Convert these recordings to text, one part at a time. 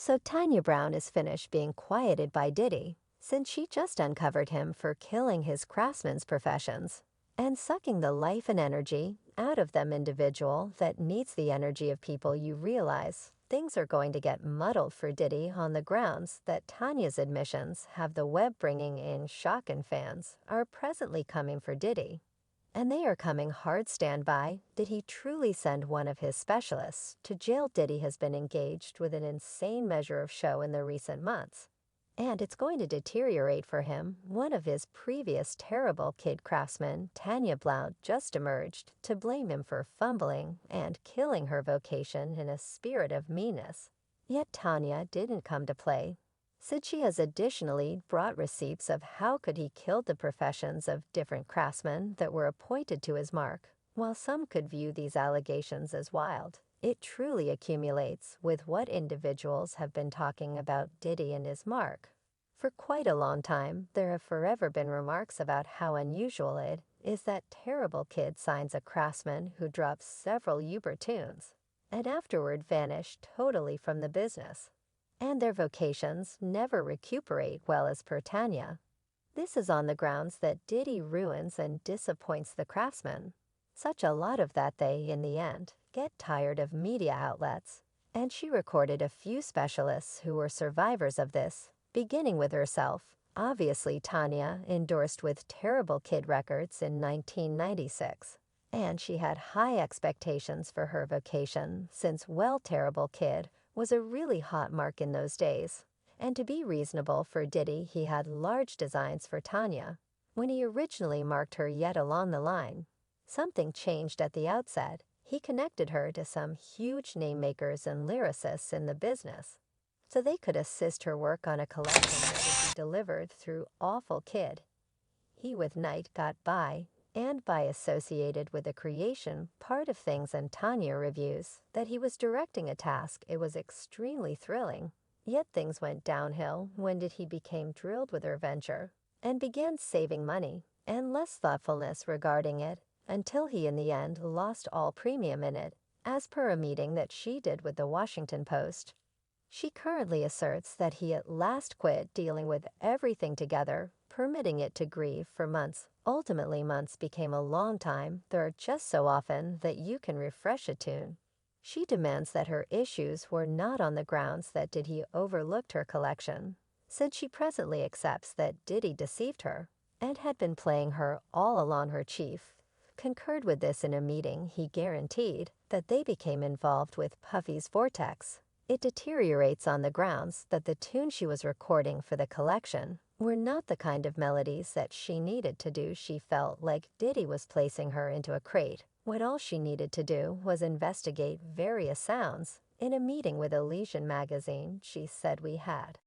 So Tanya Brown is finished being quieted by Diddy, since she just uncovered him for killing his craftsman's professions and sucking the life and energy out of them individual that needs the energy of people. You realize things are going to get muddled for Diddy on the grounds that Tanya's admissions have the web bringing in shock, and fans are presently coming for Diddy. And they are coming hard standby. Did he truly send one of his specialists to jail? Diddy has been engaged with an insane measure of show in the recent months, and it's going to deteriorate for him. One of his previous terrible kid craftsmen, Tanya Blount, just emerged to blame him for fumbling and killing her vocation in a spirit of meanness. Yet Tanya didn't come to play, since she has additionally brought receipts of how could he killed the professions of different craftsmen that were appointed to his mark. While some could view these allegations as wild, it truly accumulates with what individuals have been talking about Diddy and his mark. For quite a long time, there have forever been remarks about how unusual it is that terrible kid signs a craftsman who drops several Uber tunes and afterward vanish totally from the business, and their vocations never recuperate well, as per Tanya. This is on the grounds that Diddy ruins and disappoints the craftsman. Such a lot of that they, in the end, get tired of media outlets, and she recorded a few specialists who were survivors of this, beginning with herself. Obviously, Tanya endorsed with Terrible Kid Records in 1996, and she had high expectations for her vocation since, well, Terrible Kid was a really hot mark in those days. And to be reasonable for Diddy, he had large designs for Tanya. When he originally marked her yet along the line, something changed at the outset. He connected her to some huge name makers and lyricists in the business, so they could assist her work on a collection that would be delivered through Awful Kid. He with Night got by, and by associated with the creation part of things, and Tanya reviews that he was directing a task. It was extremely thrilling. Yet things went downhill when he became drilled with her venture and began saving money and less thoughtfulness regarding it, until he in the end lost all premium in it, as per a meeting that she did with the Washington Post. She currently asserts that he at last quit dealing with everything together, permitting it to grieve for months. Ultimately, months became a long time. There are just so often that you can refresh a tune. She demands that her issues were not on the grounds that Diddy overlooked her collection, since she presently accepts that Diddy deceived her and had been playing her all along. Her chief concurred with this in a meeting. He guaranteed that they became involved with Puffy's Vortex. It deteriorates on the grounds that the tunes she was recording for the collection were not the kind of melodies that she needed to do. She felt like Diddy was placing her into a crate, when all she needed to do was investigate various sounds. In a meeting with Elysian magazine, she said, "We had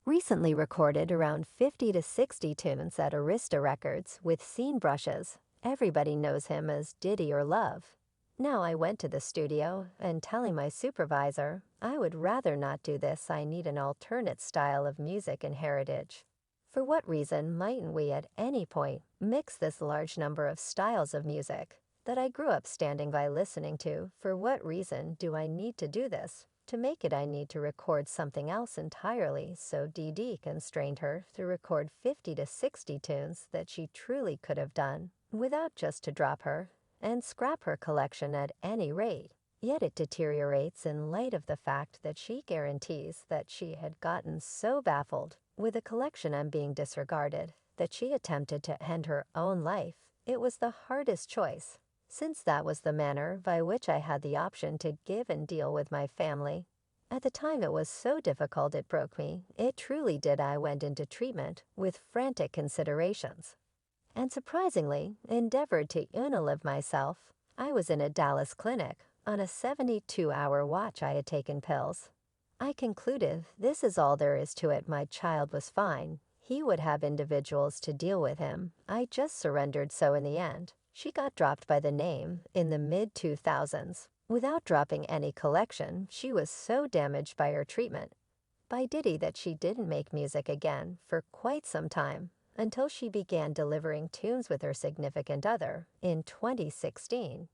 recently recorded around 50 to 60 tunes at Arista Records with scene brushes. Everybody knows him as Diddy or Love. Now I went to the studio and telling my supervisor, I would rather not do this. I need an alternate style of music and heritage. For what reason mightn't we at any point mix this large number of styles of music that I grew up standing by listening to? For what reason do I need to do this? To make it, I need to record something else entirely." So Diddy constrained her to record 50 to 60 tunes that she truly could have done without, just to drop her and scrap her collection at any rate. Yet it deteriorates in light of the fact that she guarantees that she had gotten so baffled with the collection and being disregarded that she attempted to end her own life. It was the hardest choice, since that was the manner by which I had the option to give and deal with my family. At the time it was so difficult it broke me. It truly did. I went into treatment with frantic considerations, and surprisingly endeavored to unalive myself. I was in a Dallas clinic on a 72-hour watch. I had taken pills. I concluded, this is all there is to it. My child was fine. He would have individuals to deal with him. I just surrendered. So in the end, she got dropped by the name in the mid-2000s. Without dropping any collection, she was so damaged by her treatment by Diddy that she didn't make music again for quite some time, until she began delivering tunes with her significant other in 2016.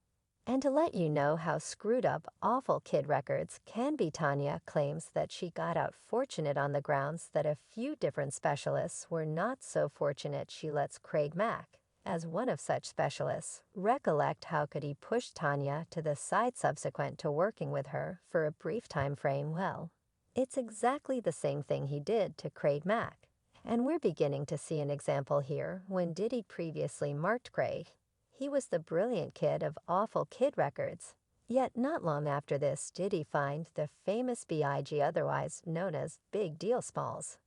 And to let you know how screwed up awful kid records can be, Tanya claims that she got out fortunate on the grounds that a few different specialists were not so fortunate. She lets Craig Mack, as one of such specialists, recollect how could he push Tanya to the side subsequent to working with her for a brief time frame. Well, it's exactly the same thing he did to Craig Mack. And we're beginning to see an example here when Diddy previously marked Craig. He was the brilliant kid of awful kid records. Yet not long after this did he find the famous B.I.G., otherwise known as Big Deal Smalls.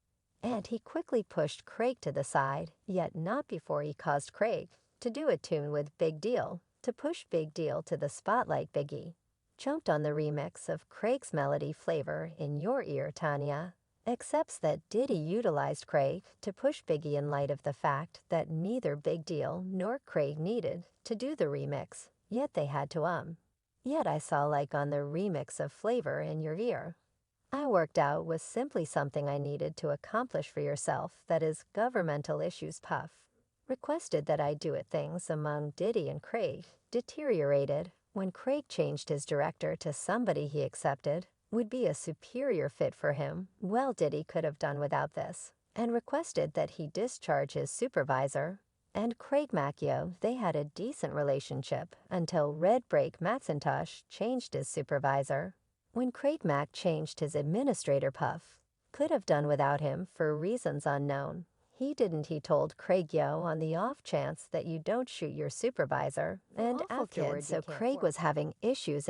And he quickly pushed Craig to the side, yet not before he caused Craig to do a tune with Big Deal, to push Big Deal to the spotlight. Biggie jumped on the remix of Craig's melody Flavor in Your Ear, Tanya accepts that Diddy utilized Craig to push Biggie in light of the fact that neither Big Deal nor Craig needed to do the remix, yet they had to. Yet I saw like on the remix of Flavor in Your Ear. I worked out was simply something I needed to accomplish for yourself, that is governmental issues. Puff requested that I do it. Things among Diddy and Craig deteriorated when Craig changed his director to somebody he accepted would be a superior fit for him. Well, Diddy could have done without this, and requested that he discharge his supervisor. And Craig Macchio, they had a decent relationship until Red Break Mackintosh changed his supervisor. When Craig Mack changed his administrator, Puff could have done without him for reasons unknown. He didn't. He told Craig, yo, on the off chance that you don't shoot your supervisor. And afterwards, so Craig was having issues,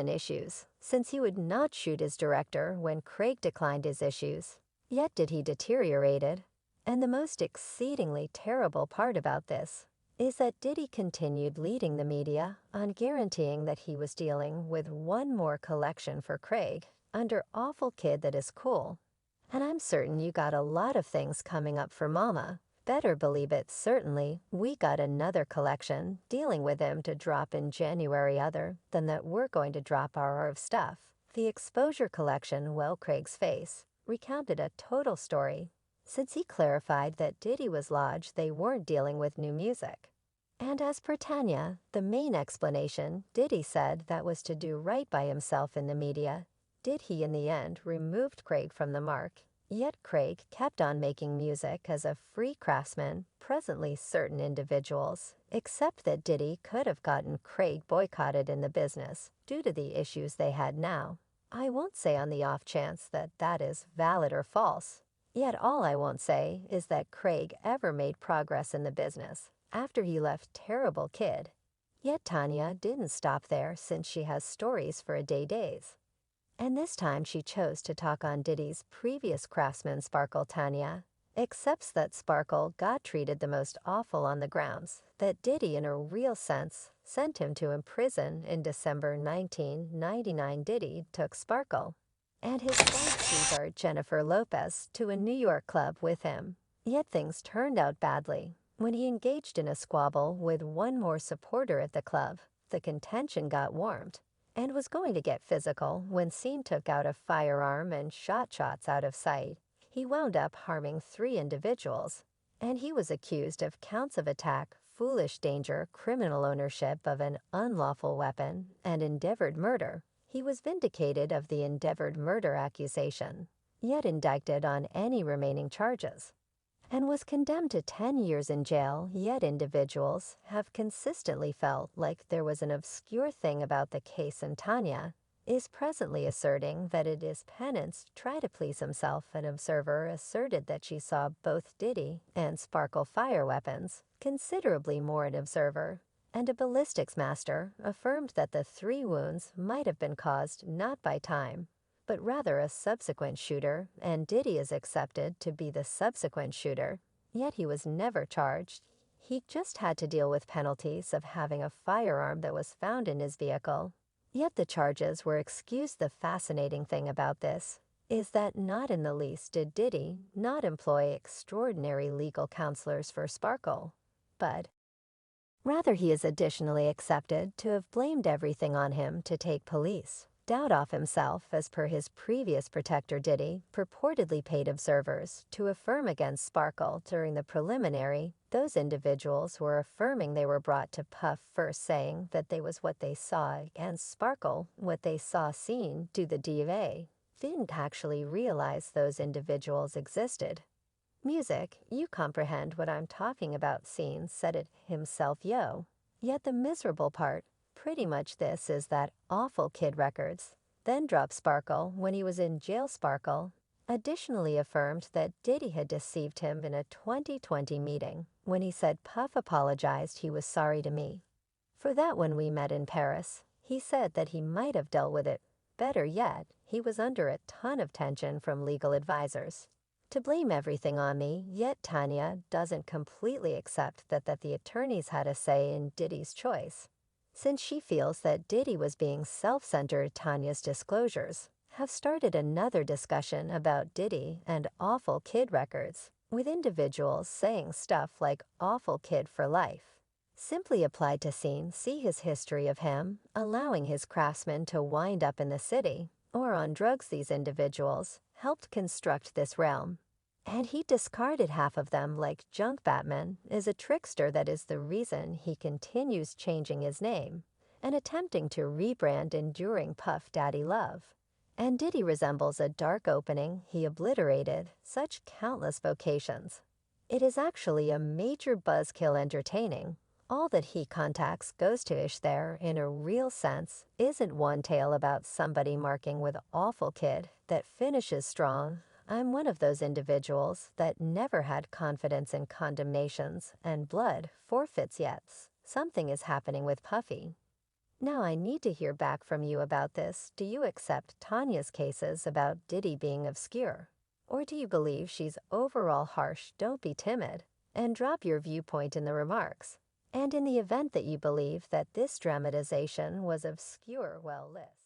since he would not shoot his director when Craig declined his issues. Yet did he deteriorated. And the most exceedingly terrible part about this is that Diddy continued leading the media on guaranteeing that he was dealing with one more collection for Craig under Awful Kid that is cool. And I'm certain you got a lot of things coming up for Mama. Better believe it. Certainly, we got another collection dealing with him to drop in January, other than that we're going to drop our of stuff. The exposure collection. Well, Craig's face recounted a total story, since he clarified that Diddy was lodged they weren't dealing with new music. And as per Tanya, the main explanation, Diddy said that was to do right by himself in the media. Did he in the end removed Craig from the mark, yet Craig kept on making music as a free craftsman. Presently certain individuals accept that Diddy could have gotten Craig boycotted in the business due to the issues they had now. I won't say on the off chance that that is valid or false. Yet all I won't say is that Craig ever made progress in the business after he left Terrible Kid. Yet Tanya didn't stop there, since she has stories for a days. And this time she chose to talk on Diddy's previous craftsman Sparkle. Tanya accepts that Sparkle got treated the most awful on the grounds that Diddy in a real sense sent him to prison in December 1999. Diddy took Sparkle and his wife sweetheart Jennifer Lopez to a New York club with him. Yet things turned out badly when he engaged in a squabble with one more supporter at the club. The contention got warmed and was going to get physical when Scene took out a firearm and shot shots out of sight. He wound up harming 3 individuals, and he was accused of counts of attack, foolish danger, criminal ownership of an unlawful weapon, and endeavored murder. He was vindicated of the endeavored murder accusation, yet indicted on any remaining charges, and was condemned to 10 years in jail. Yet individuals have consistently felt like there was an obscure thing about the case, and Tanya is presently asserting that it is penance to try to please himself. An observer asserted that she saw both Diddy and Sparkle fire weapons, considerably more. An observer and a ballistics master affirmed that the 3 wounds might have been caused not by time, but rather a subsequent shooter, and Diddy is accepted to be the subsequent shooter. Yet he was never charged. He just had to deal with penalties of having a firearm that was found in his vehicle. Yet the charges were excused. The fascinating thing about this is that not in the least did Diddy not employ extraordinary legal counselors for Sparkle, but rather he is additionally accepted to have blamed everything on him to take police doubt off himself. As per his previous protector, Diddy purportedly paid observers to affirm against Sparkle during the preliminary Those individuals were affirming they were brought to Puff first saying that they was what they saw and Sparkle what they saw seen to the diva. Didn't actually realize those individuals existed. Music, you comprehend what I'm talking about, scene, said it himself, yo. Yet the miserable part, pretty much this is that awful kid records. Then dropped Sparkle when he was in jail. Sparkle additionally affirmed that Diddy had deceived him in a 2020 meeting when he said Puff apologized he was sorry to me. For that when we met in Paris, he said that he might have dealt with it. Better yet, he was under a ton of tension from legal advisors to blame everything on me, yet Tanya doesn't completely accept that the attorneys had a say in Diddy's choice. Since she feels that Diddy was being self-centered, Tanya's disclosures have started another discussion about Diddy and awful kid records, with individuals saying stuff like awful kid for life. Simply applied to scene, see his history of him allowing his craftsmen to wind up in the city or on drugs. These individuals helped construct this realm, and he discarded half of them like junk. Batman is a trickster. That is the reason he continues changing his name and attempting to rebrand enduring Puff Daddy Love. And Diddy resembles a dark opening he obliterated such countless vocations. It is actually a major buzzkill. Entertaining. All that he contacts goes to ish there in a real sense isn't one tale about somebody marking with awful kid that finishes strong. I'm one of those individuals that never had confidence in condemnations and blood forfeits yet. Something is happening with Puffy. Now I need to hear back from you about this. Do you accept Tanya's cases about Diddy being obscure? Or do you believe she's overall harsh? Don't be timid and drop your viewpoint in the remarks. And in the event that you believe that this dramatization was obscure, well, list.